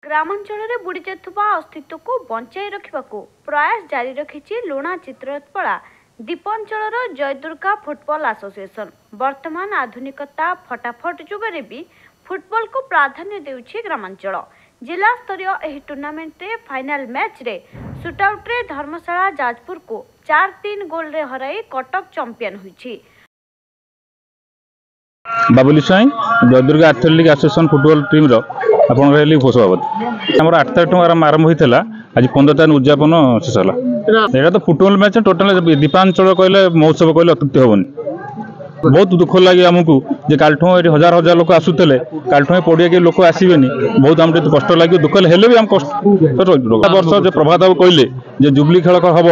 ग्रामांचल में बुड़ी जाता अस्तित्व को बंचाई रखा प्रयास जारी रखी लुणा चित्रपड़ा द्वीपांचल जयदुर्गा फुटबॉल एसोसिएशन। वर्तमान आधुनिकता फटाफट जुगरे भी फुटबॉल को प्राधान्य देउछि ग्रामांचल। जिला स्तरीय एही टूर्नामेंट रे फाइनल मैच रे शूटआउट रे धर्मशाला जाजपुर को 4-3 गोल रे हराई कटक चैंपियन होइछि। Babuli Sai Jaidurga athletic association football team रो आपन रहली घोषवाबत हमर 8 तारिख आरंभ होइतला आज 15 तारिख उद्यापन शेष होला। एटा तो फुटबॉल मैच टोटल दीपांचल कहले महोत्सव कहले अत्युक्ति होबनी। बहुत दुख लगे आमको जे कालठो ये हजार हजार लोक आसुले कालठो पड़िया के लोक आसबेनि बहुत आम कष्ट लगे दुख हेल्ले भी आम कष्ट वर्ष जो प्रभात बाबू कहले जे जुबली खेल हम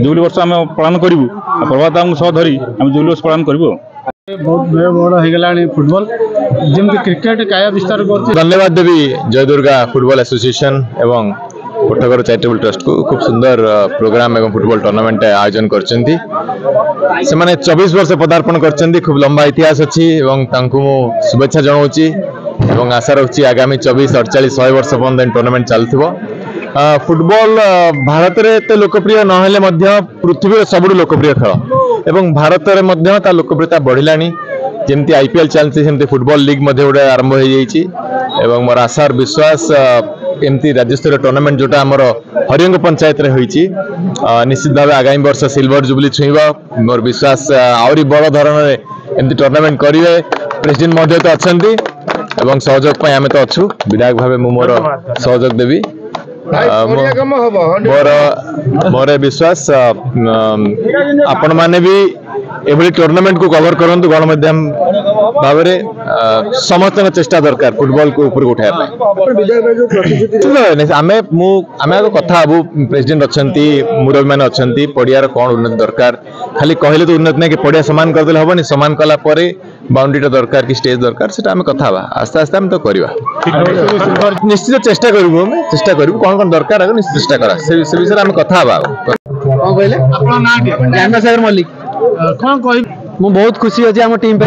जुबली वर्ष आम पालन करूँ प्रभात बाबू सह धरी आम जुबली वर्ष पालन करूँ। बहुत बड़ हो फुटबॉल जमी क्रिकेट काया विस्तार कर धन्यवाद देवी जयदुर्गा फुटबॉल एसोसिएशन एवं कोटगर चैरिटेबल ट्रस्ट को खूब सुंदर प्रोग्राम एवं फुटबॉल टूर्नामेंट आयोजन करछंती। से माने 24 वर्ष पदार्पण करछंती। खूब लंबा इतिहास अछि एवं तांकु मु शुभेच्छा जणाउछि एवं आशा रखछि आगामी 24 48 100 वर्ष पर्यंत टूर्नामेंट चलथिबो। फुटबॉल भारत रे एते लोकप्रिय न हेले मध्य पृथ्वी रे सबुठु लोकप्रिय खेल एवं भारत रे मध्य ता लोकप्रियता बढ़िलानी। जेमती आईपीएल चलछि सेमती फुटबॉल लीग मध्य गोटे आरंभ हो जाइछि एवं मोर आशा और विश्वास एमती राज्यस्तरीय टूर्नामेंट जोटा आमर हरिंग पंचायत रे होइछि निश्चित भाव आगामी वर्ष सिल्वर जुबली छुईब। मोर विश्वास आउरी बड़ धरण एमती टूर्नामेंट करिवे। प्रेसिडेंट महोदय तो अछंती एवं सहयोग पय आमे तो अछु विधायक भावे मु मोर सहयोग देबी। मोर विश्वास आपण माने भी एभली टूर्नामेंट को कवर करंतु गणमाध्यम भाव समस्त चेष्टा दरकार फुटबॉल को ऊपर उठाया आमे कथा हबू। प्रेसिडेंट अछंती मुरबी माने अछंती पड़ियार कौन उन्नति दरकार खाली कहले तो उन्नति नहीं कि पड़िया समान कर देले हबनी समान कला परे बाउंड्री दरकार कि स्टेज दरकार सेटा आमे कथा हबा आस्ते आस्ते हम तो करबा निश्चित चेष्टा करबो हम चेष्टा करबो कौन कौन दरकार है निश्चित चेष्टा करा से विषय हम कथा हबा। कोन कहले आपन नाम के ज्ञानसागर मल्लिक कोन कहि मु बहुत खुशी अछि हम टीम पे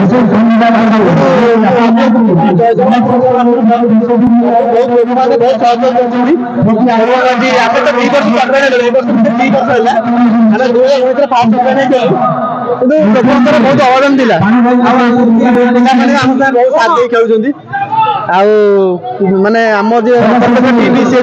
बहुत अवदान दिला खेलुंट माने आम जो टीवी से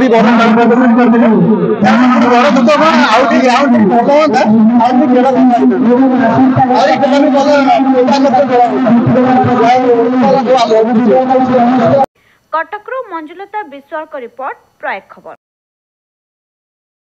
कटकरू मंजुलता विश्वाल का रिपोर्ट प्रयाग खबर।